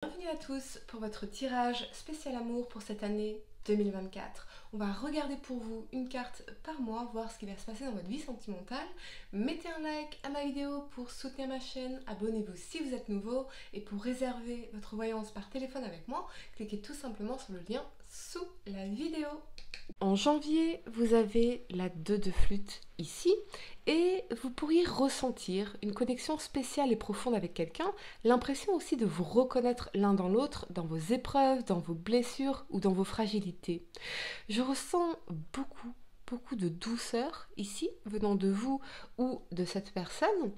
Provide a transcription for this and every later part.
Bienvenue à tous pour votre tirage spécial amour pour cette année 2024. On va regarder pour vous une carte par mois, voir ce qui va se passer dans votre vie sentimentale. Mettez un like à ma vidéo pour soutenir ma chaîne, abonnez-vous si vous êtes nouveau et pour réserver votre voyance par téléphone avec moi, cliquez tout simplement sur le lien sous la vidéo. En janvier, vous avez la 2 de flûte ici et vous pourriez ressentir une connexion spéciale et profonde avec quelqu'un, l'impression aussi de vous reconnaître l'un dans l'autre, dans vos épreuves, dans vos blessures ou dans vos fragilités. Je ressens beaucoup de douceur ici, venant de vous ou de cette personne,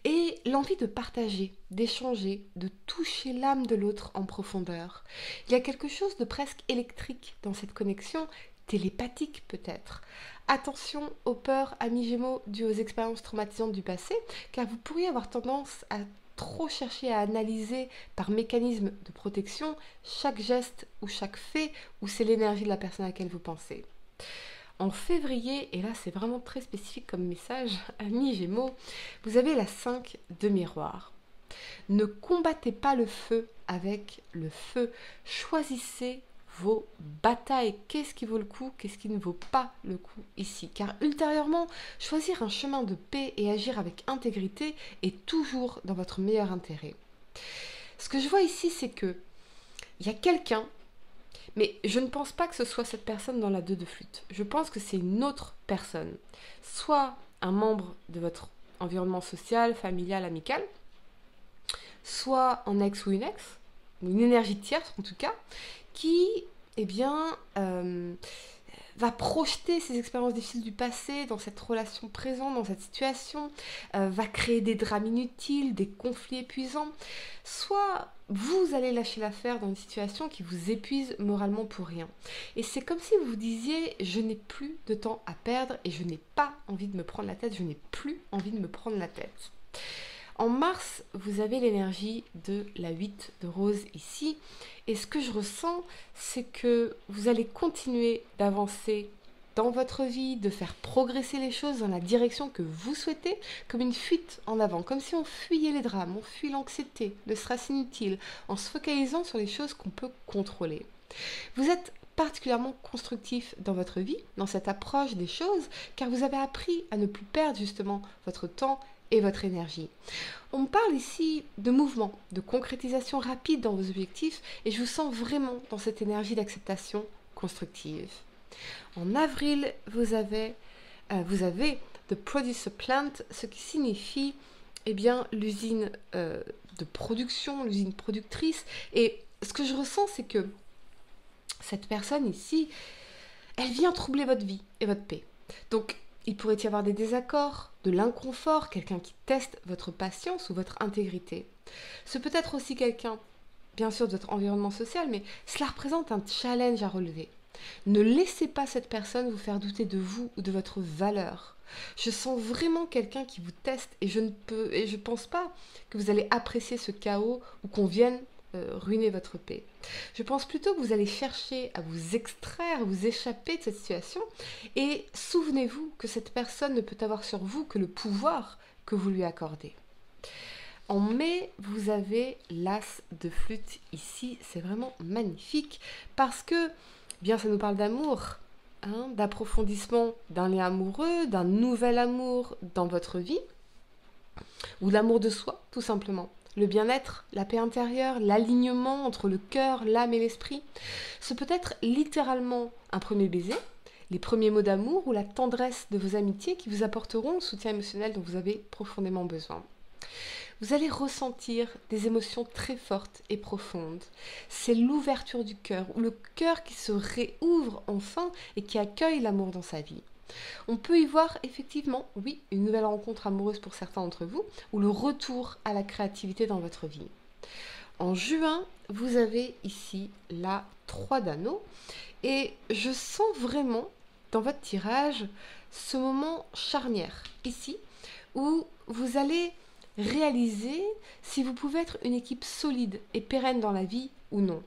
et l'envie de partager, d'échanger, de toucher l'âme de l'autre en profondeur. Il y a quelque chose de presque électrique dans cette connexion, télépathique peut-être. Attention aux peurs, amis Gémeaux, dues aux expériences traumatisantes du passé, car vous pourriez avoir tendance à trop chercher à analyser par mécanisme de protection chaque geste ou chaque fait où c'est l'énergie de la personne à laquelle vous pensez. En février, et là c'est vraiment très spécifique comme message, amis Gémeaux, vous avez la 5 de miroir. Ne combattez pas le feu avec le feu, choisissez vos batailles. Qu'est-ce qui vaut le coup, qu'est-ce qui ne vaut pas le coup ici? Car ultérieurement, choisir un chemin de paix et agir avec intégrité est toujours dans votre meilleur intérêt. Ce que je vois ici, c'est que il y a quelqu'un, mais je ne pense pas que ce soit cette personne dans la 2 de flûte. Je pense que c'est une autre personne, soit un membre de votre environnement social, familial, amical, soit un ex ou une énergie tierce en tout cas, qui, eh bien, va projeter ses expériences difficiles du passé dans cette relation présente, dans cette situation, va créer des drames inutiles, des conflits épuisants. Soit vous allez lâcher l'affaire dans une situation qui vous épuise moralement pour rien. Et c'est comme si vous vous disiez, je n'ai plus de temps à perdre et je n'ai pas envie de me prendre la tête, je n'ai plus envie de me prendre la tête. En mars, vous avez l'énergie de la 8 de rose ici. Et ce que je ressens, c'est que vous allez continuer d'avancer dans votre vie, de faire progresser les choses dans la direction que vous souhaitez, comme une fuite en avant, comme si on fuyait les drames, on fuit l'anxiété, le stress inutile, en se focalisant sur les choses qu'on peut contrôler. Vous êtes particulièrement constructif dans votre vie, dans cette approche des choses, car vous avez appris à ne plus perdre justement votre temps et votre énergie. On me parle ici de mouvement, de concrétisation rapide dans vos objectifs et je vous sens vraiment dans cette énergie d'acceptation constructive. En avril, vous avez The Producer Plant, ce qui signifie eh bien, l'usine de production, l'usine productrice. Et ce que je ressens, c'est que cette personne ici, elle vient troubler votre vie et votre paix. Donc, il pourrait y avoir des désaccords, de l'inconfort, quelqu'un qui teste votre patience ou votre intégrité. Ce peut être aussi quelqu'un, bien sûr, de votre environnement social, mais cela représente un challenge à relever. Ne laissez pas cette personne vous faire douter de vous ou de votre valeur. Je sens vraiment quelqu'un qui vous teste et je pense pas que vous allez apprécier ce chaos ou qu'on vienne ruiner votre paix. Je pense plutôt que vous allez chercher à vous extraire, à vous échapper de cette situation et souvenez-vous que cette personne ne peut avoir sur vous que le pouvoir que vous lui accordez. En mai, vous avez l'as de flûte ici, c'est vraiment magnifique parce que, bien ça nous parle d'amour, hein, d'approfondissement d'un lien amoureux, d'un nouvel amour dans votre vie ou l'amour de soi tout simplement. Le bien-être, la paix intérieure, l'alignement entre le cœur, l'âme et l'esprit. Ce peut être littéralement un premier baiser, les premiers mots d'amour ou la tendresse de vos amitiés qui vous apporteront le soutien émotionnel dont vous avez profondément besoin. Vous allez ressentir des émotions très fortes et profondes. C'est l'ouverture du cœur, ou le cœur qui se réouvre enfin et qui accueille l'amour dans sa vie. On peut y voir effectivement, oui, une nouvelle rencontre amoureuse pour certains d'entre vous, ou le retour à la créativité dans votre vie. En juin, vous avez ici la 3 d'anneaux, et je sens vraiment dans votre tirage ce moment charnière, ici, où vous allez réaliser si vous pouvez être une équipe solide et pérenne dans la vie ou non.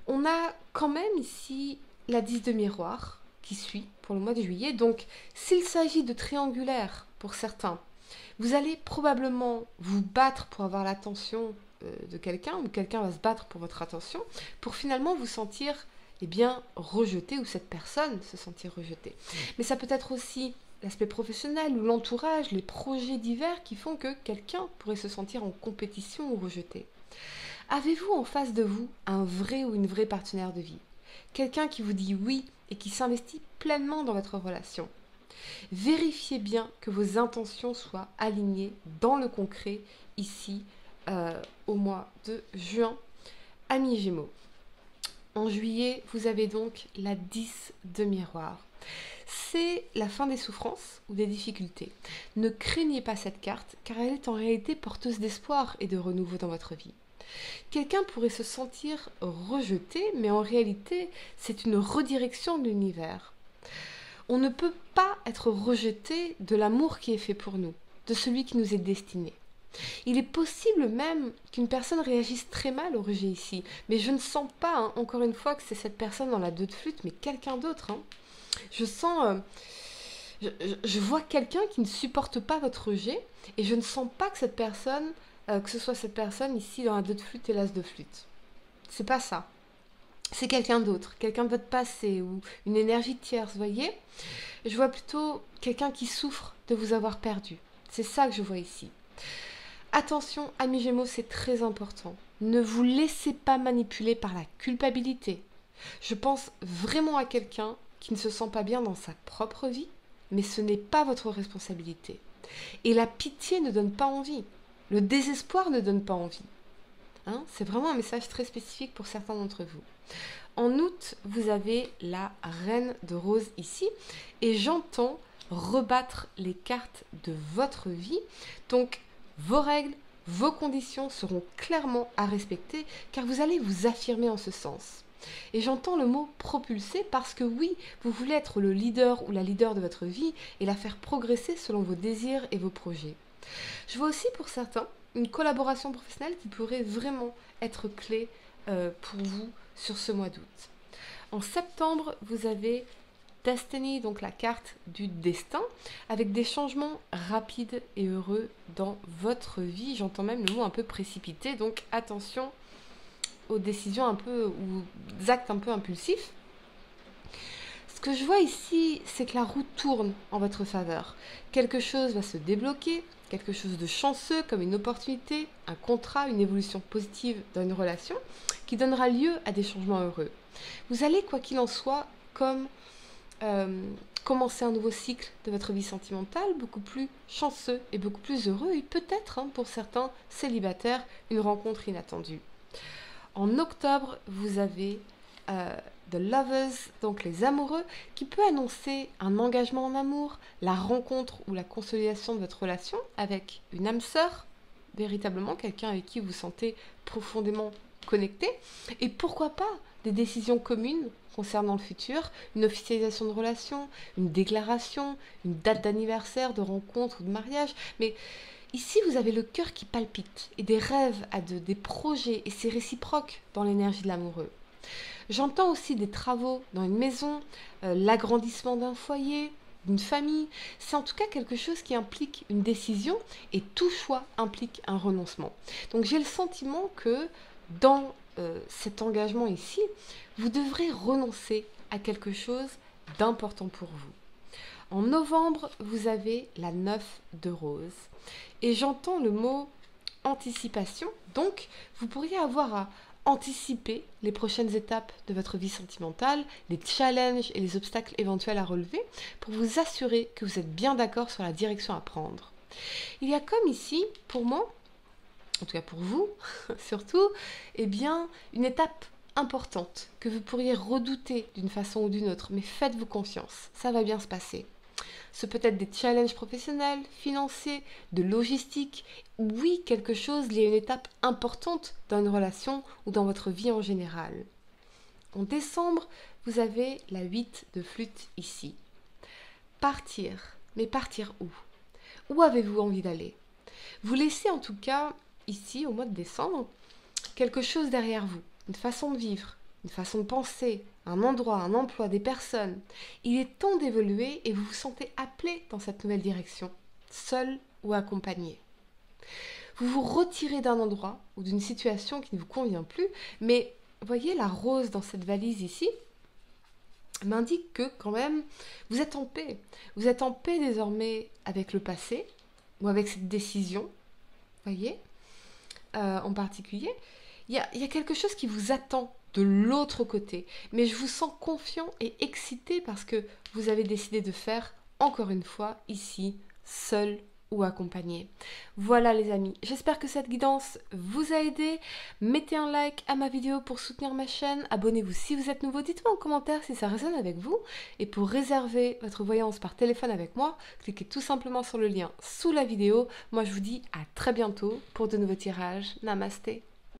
On a quand même ici la 10 de miroir, qui suit pour le mois de juillet. Donc, s'il s'agit de triangulaire pour certains, vous allez probablement vous battre pour avoir l'attention de quelqu'un, ou quelqu'un va se battre pour votre attention, pour finalement vous sentir rejeté, ou cette personne se sentir rejetée. Mais ça peut être aussi l'aspect professionnel ou l'entourage, les projets divers qui font que quelqu'un pourrait se sentir en compétition ou rejeté. Avez-vous en face de vous un vrai ou une vraie partenaire de vie? Quelqu'un qui vous dit oui et qui s'investit pleinement dans votre relation. Vérifiez bien que vos intentions soient alignées dans le concret ici au mois de juin. Amis Gémeaux, en juillet, vous avez donc la 10 de miroir. C'est la fin des souffrances ou des difficultés. Ne craignez pas cette carte car elle est en réalité porteuse d'espoir et de renouveau dans votre vie. Quelqu'un pourrait se sentir rejeté, mais en réalité, c'est une redirection de l'univers. On ne peut pas être rejeté de l'amour qui est fait pour nous, de celui qui nous est destiné. Il est possible même qu'une personne réagisse très mal au rejet ici, mais je ne sens pas, encore une fois, que c'est cette personne dans la 2 de flûte, mais quelqu'un d'autre. Je sens... je vois quelqu'un qui ne supporte pas votre rejet, et je ne sens pas que cette personne... que ce soit cette personne ici dans la 2 de flûte et l'as de flûte. C'est pas ça. C'est quelqu'un d'autre, quelqu'un de votre passé ou une énergie tierce, voyez? Je vois plutôt quelqu'un qui souffre de vous avoir perdu. C'est ça que je vois ici. Attention, amis Gémeaux, c'est très important. Ne vous laissez pas manipuler par la culpabilité. Je pense vraiment à quelqu'un qui ne se sent pas bien dans sa propre vie, mais ce n'est pas votre responsabilité. Et la pitié ne donne pas envie. Le désespoir ne donne pas envie. C'est vraiment un message très spécifique pour certains d'entre vous. En août, vous avez la reine de rose ici et j'entends rebattre les cartes de votre vie. Donc, vos règles, vos conditions seront clairement à respecter car vous allez vous affirmer en ce sens. Et j'entends le mot propulser parce que oui, vous voulez être le leader ou la leader de votre vie et la faire progresser selon vos désirs et vos projets. Je vois aussi pour certains une collaboration professionnelle qui pourrait vraiment être clé pour vous sur ce mois d'août. En septembre, vous avez Destiny, donc la carte du destin, avec des changements rapides et heureux dans votre vie. J'entends même le mot un peu précipité, donc attention aux décisions un peu, ou aux actes un peu impulsifs. Ce que je vois ici, c'est que la roue tourne en votre faveur. Quelque chose va se débloquer, quelque chose de chanceux comme une opportunité, un contrat, une évolution positive dans une relation qui donnera lieu à des changements heureux. Vous allez, quoi qu'il en soit, commencer un nouveau cycle de votre vie sentimentale beaucoup plus chanceux et beaucoup plus heureux et peut-être, pour certains célibataires, une rencontre inattendue. En octobre, vous avez The Lovers, donc les amoureux, qui peut annoncer un engagement en amour, la rencontre ou la consolidation de votre relation avec une âme sœur, véritablement quelqu'un avec qui vous vous sentez profondément connecté, et pourquoi pas des décisions communes concernant le futur, une officialisation de relation, une déclaration, une date d'anniversaire, de rencontre ou de mariage, mais ici, vous avez le cœur qui palpite et des rêves à deux, des projets, et c'est réciproque dans l'énergie de l'amoureux. J'entends aussi des travaux dans une maison, l'agrandissement d'un foyer, d'une famille. C'est en tout cas quelque chose qui implique une décision et tout choix implique un renoncement. Donc j'ai le sentiment que dans cet engagement ici, vous devrez renoncer à quelque chose d'important pour vous. En novembre, vous avez la 9 de rose. Et j'entends le mot anticipation. Donc, vous pourriez avoir à anticiper les prochaines étapes de votre vie sentimentale, les challenges et les obstacles éventuels à relever pour vous assurer que vous êtes bien d'accord sur la direction à prendre. Il y a comme ici, pour moi, en tout cas pour vous, surtout, une étape importante que vous pourriez redouter d'une façon ou d'une autre, mais faites-vous confiance, ça va bien se passer. Ce peut être des challenges professionnels, financiers, de logistique, oui, quelque chose lié à une étape importante dans une relation ou dans votre vie en général. En décembre, vous avez la 8 de flûte ici. Partir, mais partir où? Où avez-vous envie d'aller? Vous laissez en tout cas, ici, au mois de décembre, quelque chose derrière vous, une façon de vivre, une façon de penser, un endroit, un emploi, des personnes. Il est temps d'évoluer et vous vous sentez appelé dans cette nouvelle direction, seul ou accompagné. vous vous retirez d'un endroit ou d'une situation qui ne vous convient plus, mais voyez la rose dans cette valise ici m'indique que quand même vous êtes en paix. Vous êtes en paix désormais avec le passé ou avec cette décision, voyez, en particulier. Il y a quelque chose qui vous attend de l'autre côté, mais je vous sens confiant et excité parce que vous avez décidé de faire, encore une fois, ici, seul ou accompagné. Voilà les amis, j'espère que cette guidance vous a aidé. Mettez un like à ma vidéo pour soutenir ma chaîne, abonnez-vous si vous êtes nouveau, dites-moi en commentaire si ça résonne avec vous. Et pour réserver votre voyance par téléphone avec moi, cliquez tout simplement sur le lien sous la vidéo. Moi je vous dis à très bientôt pour de nouveaux tirages. Namasté.